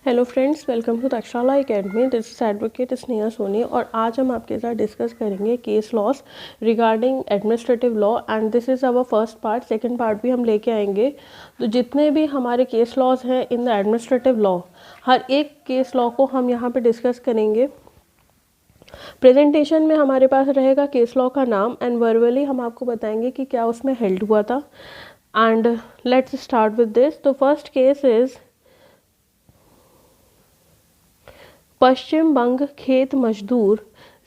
Hello friends, welcome to Takshala academy. This is advocate Sneha Soni और आज हम आपके साथ डिस्कस करेंगे case laws regarding administrative law and this is our first part. Second part भी हम लेके आएंगे। तो जितने भी हमारे केस लॉज हैं इन द एडमिनिस्ट्रेटिव लॉ, हर एक केस लॉ को हम यहाँ पे डिस्कस करेंगे। प्रेजेंटेशन में हमारे पास रहेगा केस लॉ का नाम एंड वर्बली हम आपको बताएंगे कि क्या उसमें हेल्ड हुआ था। And let's start with this. तो first case is Paschim Banga Khet Mazdoor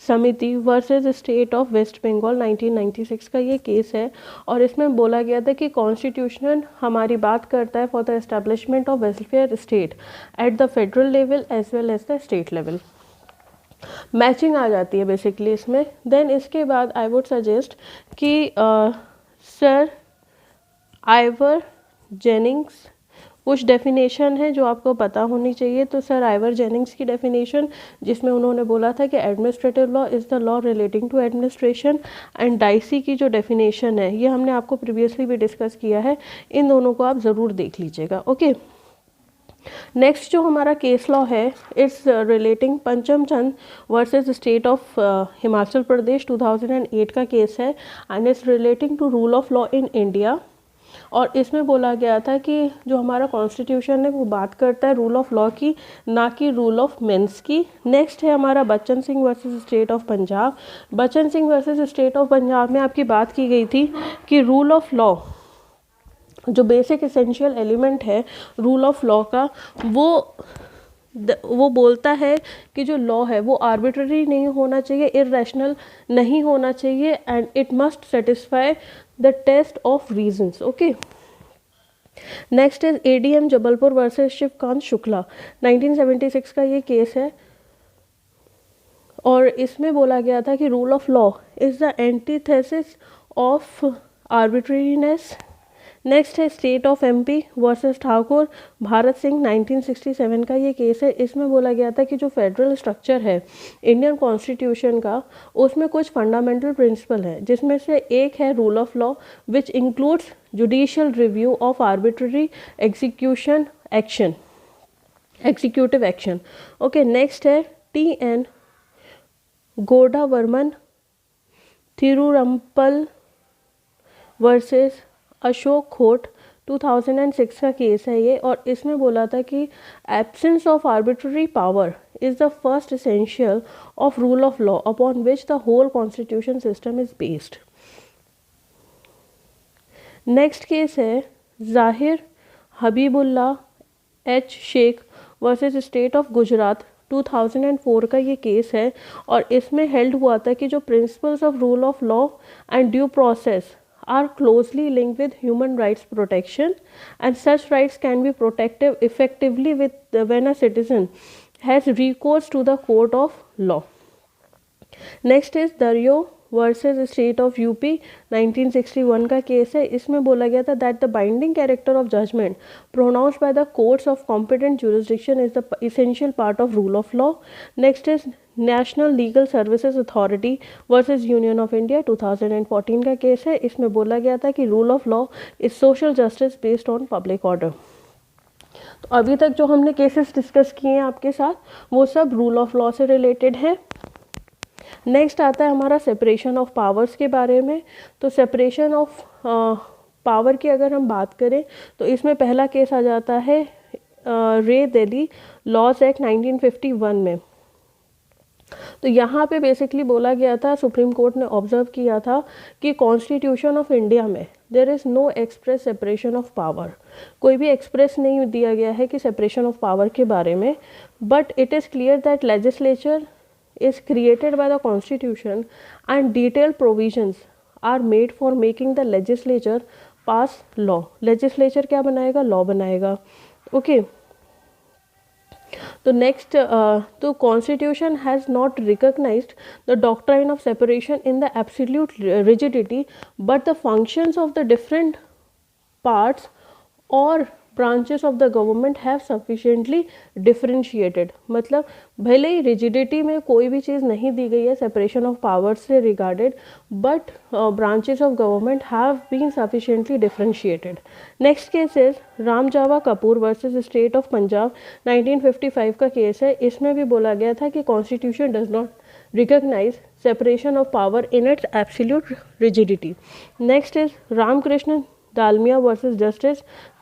Samity versus state of West Bengal 1996 का ये केस है और इसमें बोला गया था कि कॉन्स्टिट्यूशन हमारी बात करता है for the establishment of welfare state at the federal level as well as the state level. Matching आ जाती है बेसिकली इसमें। देन इसके बाद आई वुड सजेस्ट कि सर आइवर जेनिंग्स कुछ डेफिनेशन है जो आपको पता होनी चाहिए। तो सर आइवर जेनिंग्स की डेफिनेशन जिसमें उन्होंने बोला था कि administrative law is the law relating to administration, and Dicey की जो डेफिनेशन है ये हमने आपको प्रीवियसली भी डिस्कस किया है। इन दोनों को आप ज़रूर देख लीजिएगा। ओके, नेक्स्ट जो हमारा केस लॉ है it's relating Pancham Chand versus state of Himachal Pradesh 2008 का केस है and it's relating to rule of law in India. और इसमें बोला गया था कि जो हमारा कॉन्स्टिट्यूशन है वो बात करता है रूल ऑफ लॉ की, ना कि रूल ऑफ मेंस की। नेक्स्ट है हमारा Bachchan Singh versus state of Punjab. Bachchan Singh versus state of Punjab में आपकी बात की गई थी कि रूल ऑफ लॉ जो बेसिक एसेंशियल एलिमेंट है रूल ऑफ लॉ का वो बोलता है कि जो लॉ है वो आर्बिट्ररी नहीं होना चाहिए, इररेशनल नहीं होना चाहिए and it must satisfy the test of reasons. Okay, next is ADM Jabalpur versus Shivkant Shukla 1976 का ये केस है और इसमें बोला गया था कि rule of law is the antithesis of arbitrariness. Next है state of MP versus Thakur Bharat Singh 1967 का ये केस है। इसमें बोला गया था कि जो फेडरल स्ट्रक्चर है इंडियन कॉन्स्टिट्यूशन का उसमें कुछ फंडामेंटल प्रिंसिपल है जिसमें से एक है rule of law which includes judicial review of arbitrary executive action. Okay, next है टी.एन. गोडा वर्मन थिरुरम्पल वर्सेस अशोक खोट 2006 का केस है ये और इसमें बोला था कि absence of arbitrary power is the first essential of rule of law upon which the whole constitution system is based. Next case है Zahir Habibullah H Sheikh versus state of Gujarat 2004 का ये केस है और इसमें हेल्ड हुआ था कि जो principles of rule of law and due process are closely linked with human rights protection and such rights can be protected effectively when a citizen has recourse to the court of law. Next is Daryo versus state of UP 1961 का case है। इसमें बोला गया था that the binding character of judgment pronounced by the courts of competent jurisdiction is the essential part of rule of law. Next is national legal services authority versus union of India 2014 का case है। इसमें बोला गया था कि rule of law is social justice based on public order. तो अभी तक जो हमने केसेस डिस्कस किए हैं आपके साथ वो सब रूल ऑफ लॉ से रिलेटेड है। नेक्स्ट आता है हमारा सेपरेशन ऑफ पावर्स के बारे में। तो सेपरेशन ऑफ पावर की अगर हम बात करें तो इसमें पहला केस आ जाता है रे दिल्ली लॉज एक्ट 1951 में। तो यहाँ पे बेसिकली बोला गया था, सुप्रीम कोर्ट ने ऑब्जर्व किया था कि कॉन्स्टिट्यूशन ऑफ इंडिया में there is no express separation of power. कोई भी एक्सप्रेस नहीं दिया गया है कि सेपरेशन ऑफ पावर के बारे में, but it is clear that legislature is created by the constitution and detailed provisions are made for making the legislature pass law. legislature क्या बनाएगा? law बनाएगा। okay, तो next तो constitution has not recognized the doctrine of separation in the absolute rigidity but the functions of the different parts or branches of the government have sufficiently differentiated, मतलब भले ही rigidity में कोई भी चीज़ नहीं दी गई है सेपरेशन ऑफ पावर्स से regarded, but branches of government have been sufficiently differentiated. Next case is Ram Jawa Kapur versus state of Punjab, 1955 का केस है। इसमें भी बोला गया था कि constitution does not recognize separation of power in its absolute rigidity. Next is Ramakrishna Dalmia versus justice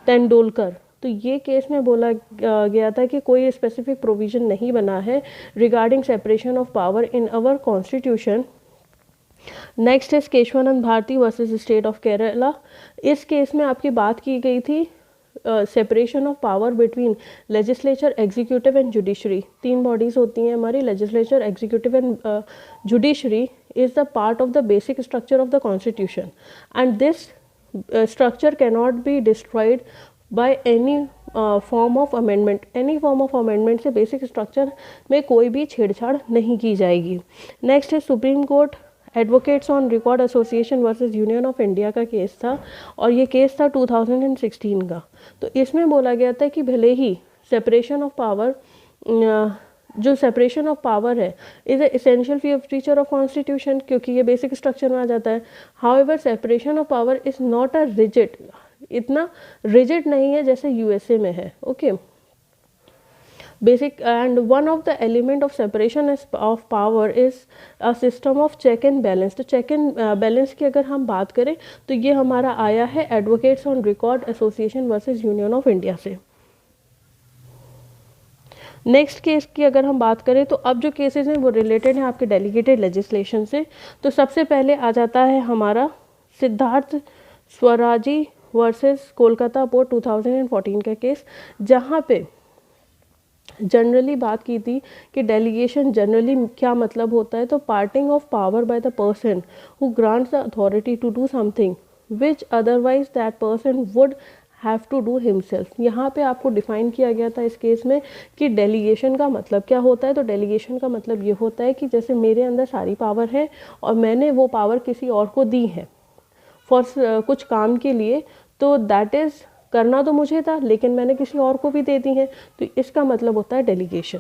Tendulkar. तो ये केस में बोला गया था कि कोई स्पेसिफिक प्रोविजन नहीं बना है regarding separation of power in our constitution. Next is Kesavananda Bharati versus state of Kerala. इस केस में आपकी बात की गई थी separation of power between legislature, executive and judiciary. तीन बॉडीज होती हैं हमारी, legislature, executive and judiciary is the part of the basic structure of the constitution and this structure cannot be destroyed by any form of amendment. Any form of amendment से basic structure में कोई भी छेड़छाड़ नहीं की जाएगी। Next है supreme court advocates on record association versus union of India का केस था और ये केस था 2016 का। तो इसमें बोला गया था कि भले ही सेपरेशन ऑफ पावर, जो सेपरेशन ऑफ पावर है is a essential feature of constitution, क्योंकि ये बेसिक स्ट्रक्चर में आ जाता है। However separation of power is not a rigid, इतना रिजिड नहीं है जैसे यूएसए में है। Okay, basic and one of the element of separation of power is a system of check and balance। तो check and balance की अगर हम बात करें तो ये हमारा आया है advocates on record association versus union of India से। नेक्स्ट केस की अगर हम बात करें तो अब जो केसेस हैं वो रिलेटेड हैं आपके डेलीगेटेड लेजिस्लेशन से। तो सबसे पहले आ जाता है हमारा सिद्धार्थ स्वराजी वर्सेस कोलकाता बोर्ड 2014 का केस, जहाँ पे जनरली बात की थी कि डेलीगेशन जनरली क्या मतलब होता है। तो parting of power by the person who grants the authority to do something which otherwise that person would have to do himself. यहाँ पे आपको डिफाइन किया गया था इस केस में कि डेलीगेशन का मतलब क्या होता है। तो डेलीगेशन का मतलब ये होता है कि जैसे मेरे अंदर सारी पावर है और मैंने वो पावर किसी और को दी है फॉर कुछ काम के लिए, तो दैट इज़ करना तो मुझे था लेकिन मैंने किसी और को भी दे दी है, तो इसका मतलब होता है delegation.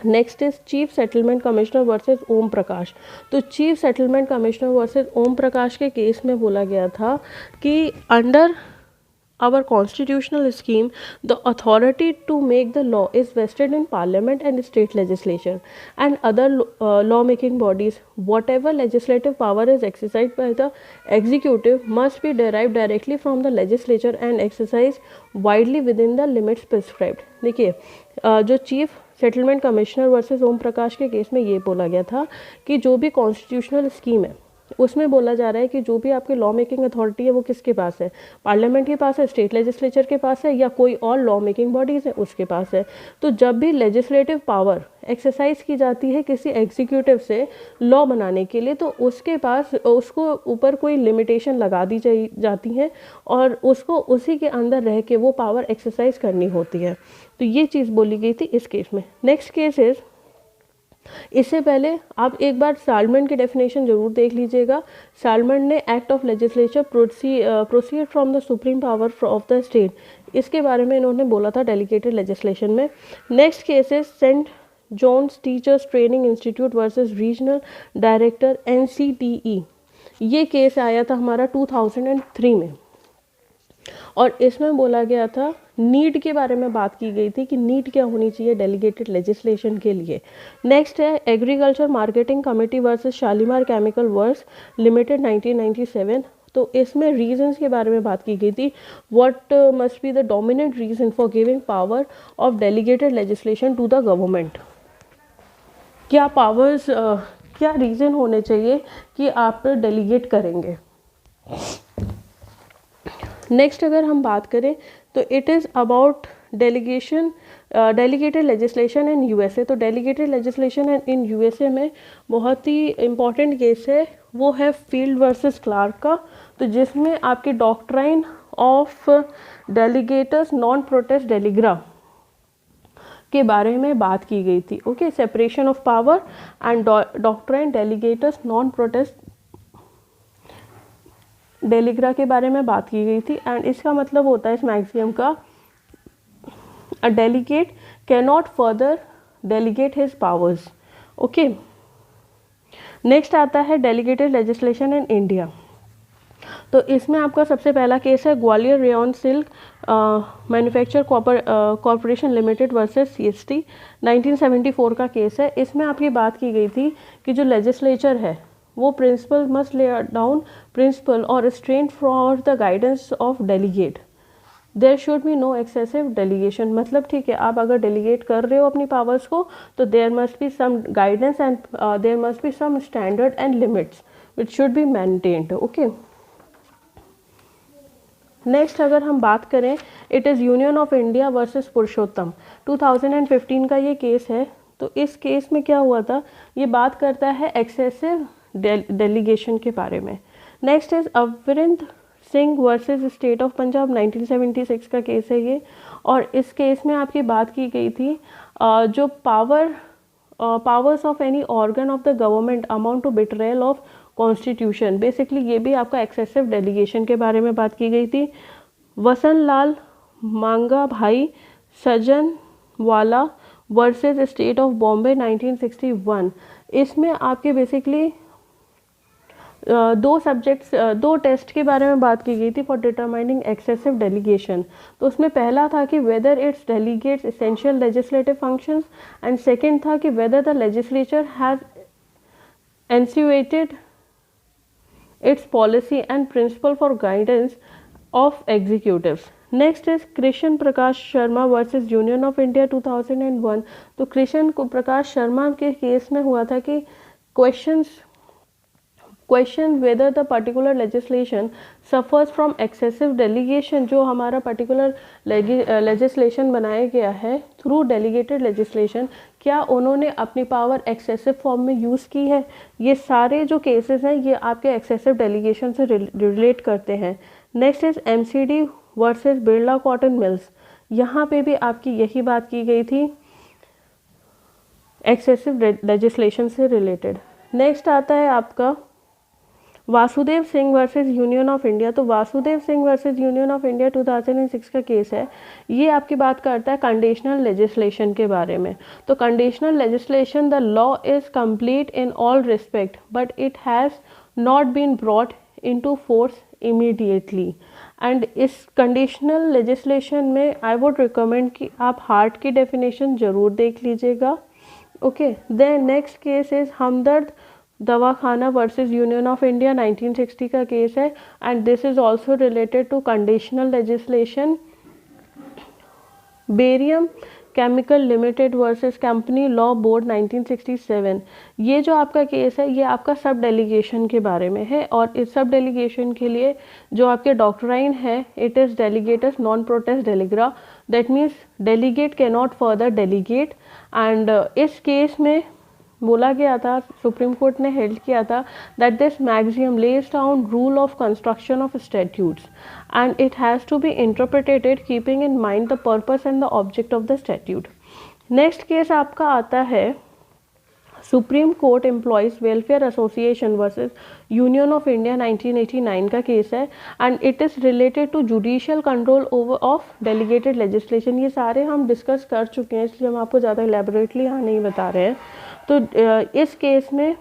Next is chief settlement commissioner versus Om Prakash. तो chief settlement commissioner versus Om Prakash के केस में बोला गया था कि under our constitutional scheme the authority to make the law is vested in parliament and state legislature and other law making bodies. Whatever legislative power is exercised by the executive must be derived directly from the legislature and exercised widely within the limits prescribed। देखिए जो chief settlement commissioner versus Om Prakash के case में ये बोला गया था कि जो भी कॉन्स्टिट्यूशनल स्कीम है उसमें बोला जा रहा है कि जो भी आपके लॉ मेकिंग अथॉरिटी है वो किसके पास है, पार्लियामेंट के पास है, स्टेट लेजिस्लेचर के पास है, या कोई और लॉ मेकिंग बॉडीज़ है उसके पास है। तो जब भी लेजिस्लेटिव पावर एक्सरसाइज की जाती है किसी एग्जीक्यूटिव से लॉ बनाने के लिए, तो उसके पास उसको ऊपर कोई लिमिटेशन लगा दी जाती है और उसको उसी के अंदर रह के वो पावर एक्सरसाइज करनी होती है। तो ये चीज़ बोली गई थी इस केस में। नेक्स्ट केस इज़, इससे पहले आप एक बार सालमन की डेफिनेशन जरूर देख लीजिएगा। सालमन ने act of legislature proceed from the supreme power of the state, इसके बारे में इन्होंने बोला था डेलीगेटेड लेजिस्लेशन में। Next case is saint John's teachers training institute versus regional director NCTE। ये केस आया था हमारा 2003 में और इसमें बोला गया था नीड के बारे में बात की गई थी कि नीड क्या होनी चाहिए डेलीगेटेड लेजिस्लेशन के लिए। नेक्स्ट है agriculture marketing committee versus Shalimar chemical works limited 1997। तो इसमें रीजंस के बारे में बात की गई थी, what must be the dominant reason for giving power of delegated legislation to the government. क्या पावर्स क्या रीज़न होने चाहिए कि आप डेलीगेट करेंगे। नेक्स्ट अगर हम बात करें तो it is about delegation delegated legislation in USA. तो डेलीगेटेड लेजिस्लेशन इन यूएसए में बहुत ही इम्पॉर्टेंट केस है, वो है फील्ड वर्सेस क्लार्क का। तो जिसमें आपके doctrine of delegatus non potest delegare के बारे में बात की गई थी। Okay, separation of power and doctrine delegatus non potest delegare के बारे में बात की गई थी एंड इसका मतलब होता है इस मैक्सियम का, a delegate can not further delegate his powers. Okay, next आता है डेलीगेटेड लेजिस्लेशन इन इंडिया। तो इसमें आपका सबसे पहला केस है Gwalior rayon silk manufacture corporation limited versus CST, 1974 का केस है। इसमें आपकी बात की गई थी कि जो लेजिस्लेचर है वो principle must lay down principle और restraint for the guidance of delegate, there should be no excessive delegation. मतलब ठीक है, आप अगर डेलीगेट कर रहे हो अपनी पावर्स को तो there must be some guidance and there must be some standard and limits which should be maintained. Okay, next अगर हम बात करें, it is union of India versus Purushottam, 2015 का ये केस है। तो इस केस में क्या हुआ था, ये बात करता है एक्सेसिव डेलीगेशन के बारे में। नेक्स्ट इज अवरिंद Singh versus state of Punjab, 1976 का केस है ये। और इस केस में आपकी बात की गई थी जो powers of any organ of the government amount to betrayal of constitution. Basically ये भी आपका एक्सेसिव डेलीगेशन के बारे में बात की गई थी। वसन लाल मांगा भाई सजन वाला वर्सेस स्टेट ऑफ बॉम्बे, 1961। इसमें आपके बेसिकली दो टेस्ट के बारे में बात की गई थी फॉर डिटरमाइनिंग एक्सेसिव डेलीगेशन। तो उसमें पहला था कि whether it's delegates essential legislative functions and second था कि whether the legislature has enunciated its policy and principle for guidance of executives. Next is Krishna Prakash Sharma versus union of India, 2001। तो कृष्ण प्रकाश शर्मा के case में हुआ था कि question whether the particular legislation suffers from excessive delegation. जो हमारा पर्टिकुलर लेजिस्लेशन बनाया गया है थ्रू डेलीगेटेड लेजिस्लेशन, क्या उन्होंने अपनी पावर एक्सेसिव फॉर्म में यूज़ की है। ये सारे जो केसेस हैं ये आपके एक्सेसिव डेलीगेशन से रिलेट करते हैं। Next is MCD versus Birla cotton mills. यहाँ पे भी आपकी यही बात की गई थी, एक्सेसिव लेजिस्लेशन से रिलेटेड। नेक्स्ट आता है आपका Vasudev Singh versus union of India. तो Vasudev Singh versus union of India 2006 का केस है। ये आपकी बात करता है कंडीशनल लेजिस्लेशन के बारे में। तो conditional legislation, the law is complete in all respect but it has not been brought into force immediately. And इस कंडीशनल लेजिस्लेशन में आई वुड रिकमेंड कि आप हार्ट की डेफिनेशन ज़रूर देख लीजिएगा। Okay, then next case is Hamdard Dawakhana versus union of India, 1960 का case है and this is also related to conditional legislation. Barium chemical limited versus company law board, 1967। ये जो आपका केस है ये आपका सब डेलीगेशन के बारे में है और इस सब डेलीगेशन के लिए जो आपके डॉक्ट्राइन है, it is delegatus non potest delegare, that means delegate can not further delegate. And इस केस में बोला गया था, सुप्रीम कोर्ट ने हेल्ड किया था that this maxim lays down rule of construction of statutes and it has to be interpreted keeping in mind the purpose and the object of the statute. Next case आपका आता है supreme court employees welfare association versus union of India, 1989 का case है and it is related to judicial control over of delegated legislation. ये सारे हम discuss कर चुके हैं इसलिए हम आपको ज़्यादा एलेबोरेटली यहाँ नहीं बता रहे हैं। तो इस केस में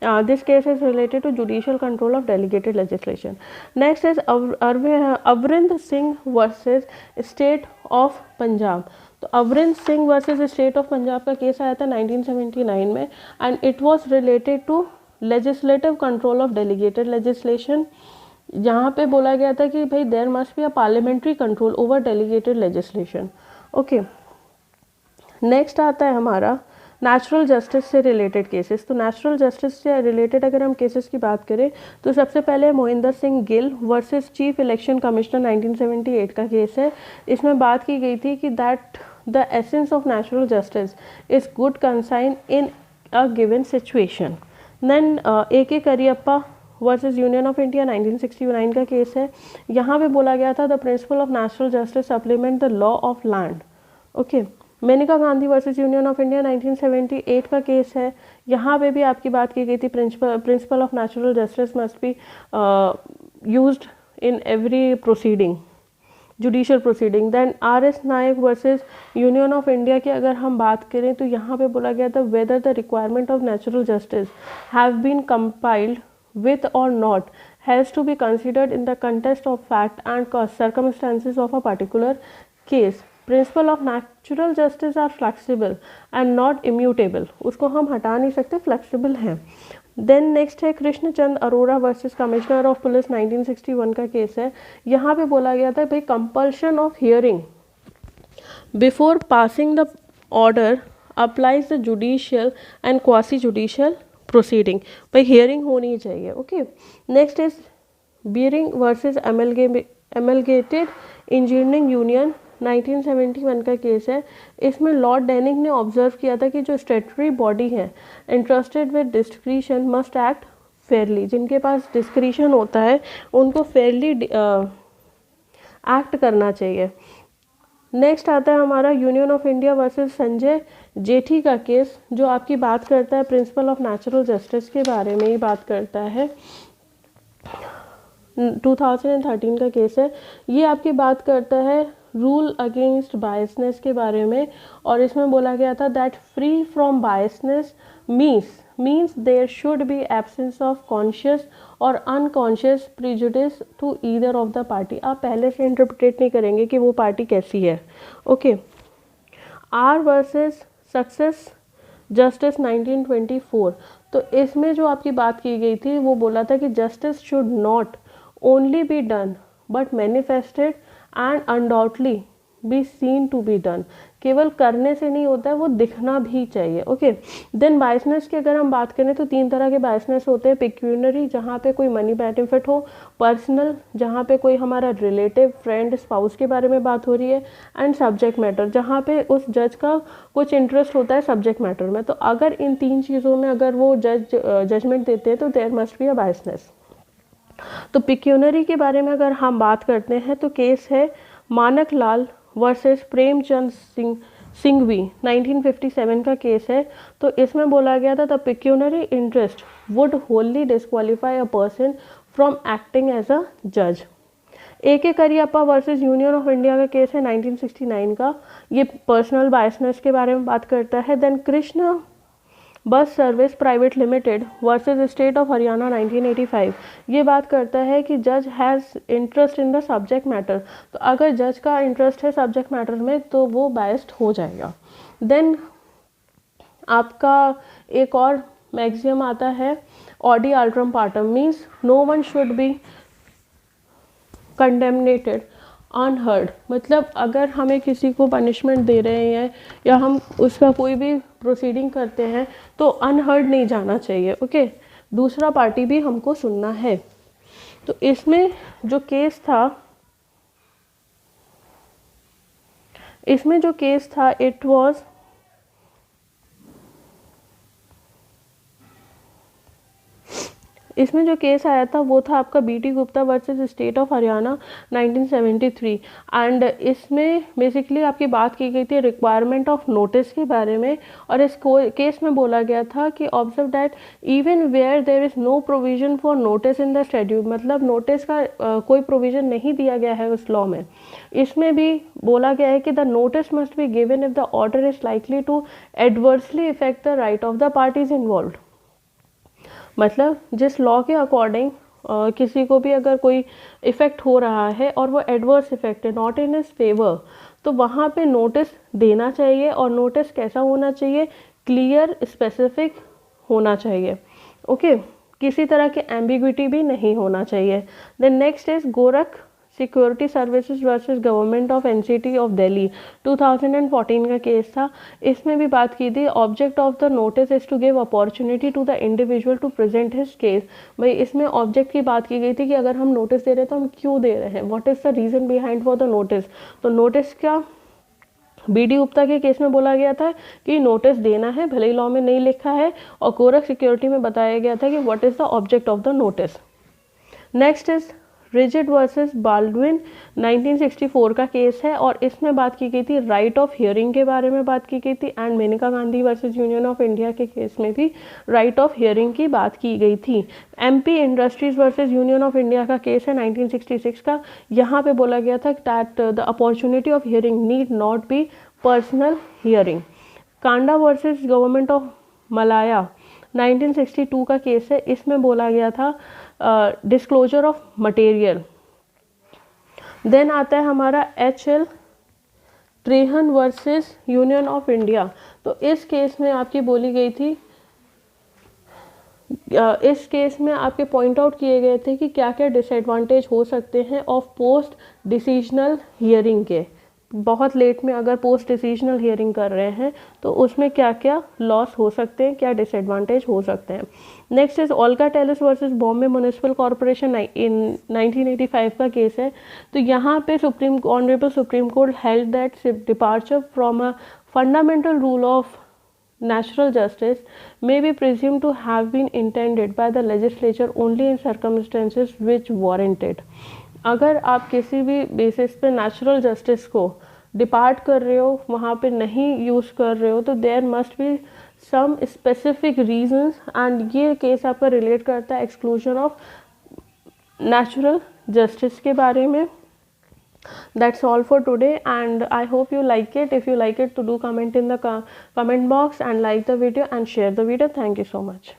this case is related to judicial control of delegated legislation. Next is अवरिंद Singh versus state of Punjab. तो अवरिंद Singh versus state of Punjab का केस आया था 1979 में and it was related to legislative control of delegated legislation. यहाँ पे बोला गया था कि भाई there must be a parliamentary control over delegated legislation. Okay, next आता है हमारा नेचुरल जस्टिस से रिलेटेड केसेस। तो नेचुरल जस्टिस से रिलेटेड अगर हम केसेस की बात करें तो सबसे पहले Mohinder Singh Gill versus chief election commissioner, 1978 का केस है। इसमें बात की गई थी कि that the essence of natural justice is good conscience in a given situation. Then AK Kariappa versus union of India, 1969 का केस है। यहाँ पे बोला गया था the principle of natural justice supplement the law of land. Okay, Maneka Gandhi versus union of India, 1978 का case है। यहाँ पे भी आपकी बात की गई थी principle of natural justice must be used in every proceeding, judicial proceeding. Then R S Nayak versus union of India की अगर हम बात करें तो यहाँ पे बोला गया था whether the requirement of natural justice have been compiled with or not has to be considered in the context of fact and circumstances of a particular case. Principle of natural justice are flexible and not immutable, उसको हम हटा नहीं सकते, flexible है। Then next है Krishnachand Arora versus commissioner of police 1961 का case है। यहाँ पे बोला गया था भाई compulsion of hearing before passing the order applies the judicial and quasi judicial proceeding, भाई हियरिंग होनी चाहिए। Okay, next is Breen versus amalgamated engineering union 1971 का केस है। इसमें लॉर्ड डेनिंग ने ऑब्जर्व किया था कि जो स्टैट्यूटरी बॉडी है interested with discretion must act Fairlie, जिनके पास डिस्क्रिशन होता है उनको फेयरली एक्ट करना चाहिए। नेक्स्ट आता है हमारा union of India versus Sanjay जेठी का केस, जो आपकी बात करता है प्रिंसिपल ऑफ नेचुरल जस्टिस के बारे में ही बात करता है। 2013 का केस है। ये आपकी बात करता है रूल अगेंस्ट बायसनेस के बारे में, और इसमें बोला गया था that free from biasness means there should be absence of conscious और unconscious prejudice to either of the party. आप पहले से इंटरप्रेट नहीं करेंगे कि वो पार्टी कैसी है। Okay, R versus success justice 1924, तो इसमें जो आपकी बात की गई थी वो बोला था कि justice should not only be done but manifested and undoubtedly be seen to be done, केवल करने से नहीं होता है, वो दिखना भी चाहिए। ओके, देन बायसनेस की अगर हम बात करें तो 3 तरह के बायसनेस होते हैं। पिक्यूनरी, जहाँ पे कोई मनी बेनिफिट हो, पर्सनल, जहाँ पे कोई हमारा रिलेटिव, फ्रेंड, स्पाउस के बारे में बात हो रही है, एंड सब्जेक्ट मैटर, जहाँ पे उस जज का कुछ इंटरेस्ट होता है सब्जेक्ट मैटर में। तो अगर इन 3 चीज़ों में अगर वो जजमेंट देते हैं तो there must be a biasness. तो पिक्यूनरी के बारे में अगर हम बात करते हैं तो केस है मानक लाल वर्सेस प्रेमचंद सिंघवी 1957 का केस है। तो इसमें बोला गया था the pecuniary interest would wholly disqualify a person from acting as a जज। A.K. Kariappa versus union of India का केस है 1969 का, ये पर्सनल बायसनेस के बारे में बात करता है। Then Krishna bus service private limited versus state of Haryana 1985, ये बात करता है कि जज has interest in the subject matter, तो अगर जज का इंटरेस्ट है सब्जेक्ट मैटर में तो वो बायस्ड हो जाएगा। देन आपका एक और मैक्सिमम आता है audi alteram partem, means no one should be condemned unheard, मतलब अगर हमें किसी को पनिशमेंट दे रहे हैं या हम उसका कोई भी प्रोसीडिंग करते हैं तो अनहर्ड नहीं जाना चाहिए। ओके, दूसरा पार्टी भी हमको सुनना है। तो इसमें जो केस था इट वाज इसमें जो केस आया था वो था आपका BT Gupta versus state of Haryana 1973, and इसमें बेसिकली आपकी बात की गई थी रिक्वायरमेंट ऑफ नोटिस के बारे में। और इस केस में बोला गया था कि observe that even where there is no provision for notice in the schedule, मतलब नोटिस का कोई प्रोविजन नहीं दिया गया है उस लॉ में। इसमें भी बोला गया है कि the notice must be given if the order is likely to adversely effect the right of the parties involved, मतलब जिस लॉ के अकॉर्डिंग किसी को भी अगर कोई इफ़ेक्ट हो रहा है और वो एडवर्स इफेक्ट है, नॉट इन हिज फेवर, तो वहाँ पे नोटिस देना चाहिए। और नोटिस कैसा होना चाहिए, क्लियर स्पेसिफिक होना चाहिए। ओके, किसी तरह के एम्बिग्विटी भी नहीं होना चाहिए। Then next is Gorakh security services versus government of NCT of Delhi 2014 का केस था। इसमें भी बात की थी object of the notice is to give opportunity to the individual to present his case. भाई इसमें ऑब्जेक्ट की बात की गई थी कि अगर हम नोटिस दे रहे हैं तो हम क्यों दे रहे हैं, what is the reason behind for the notice. तो नोटिस का बीडी गुप्ता के केस में बोला गया था कि नोटिस देना है, भले ही लॉ में नहीं लिखा है, और गोरख सिक्योरिटी में बताया गया था कि what is the object of the notice. Next is rigid versus Baldwin 1964 का केस है और इसमें बात की गई थी राइट ऑफ हियरिंग के बारे में बात की गई थी, and Maneka Gandhi versus union of India के केस में भी राइट ऑफ हियरिंग की बात की गई थी। MP industries versus union of India का केस है 1966 का। यहाँ पे बोला गया था that the opportunity of hearing need not be personal hearing. Kanda versus government of Malaya 1962 का केस है, इसमें बोला गया था डिस्क्लोजर ऑफ मटेरियल। देन आता है हमारा HL Trehan versus union of India. तो इस केस में आपकी बोली गई थी, इस केस में आपके पॉइंट आउट किए गए थे कि क्या क्या डिसएडवांटेज हो सकते हैं ऑफ पोस्ट डिसीजनल हियरिंग के। बहुत लेट में अगर पोस्ट डिसीजनल हियरिंग कर रहे हैं तो उसमें क्या क्या लॉस हो सकते हैं, क्या डिसएडवांटेज हो सकते हैं। Next is Olga Tellis versus Bombay municipal corporation in 1985 का केस है। तो यहाँ पे honourable supreme court held that departure from a fundamental rule of natural justice may be presumed to have been intended by the legislature only in circumstances which warranted। अगर आप किसी भी basis पे नेचुरल जस्टिस को depart कर रहे हो, वहाँ पे नहीं यूज़ कर रहे हो, तो there must be some specific reasons, and ये केस आपका रिलेट करता है एक्सक्लूजन ऑफ नेचुरल जस्टिस के बारे में। That's all for today, and I hope you like it. If you like it, to do comment in the comment box and like the video and share the video. Thank you so much.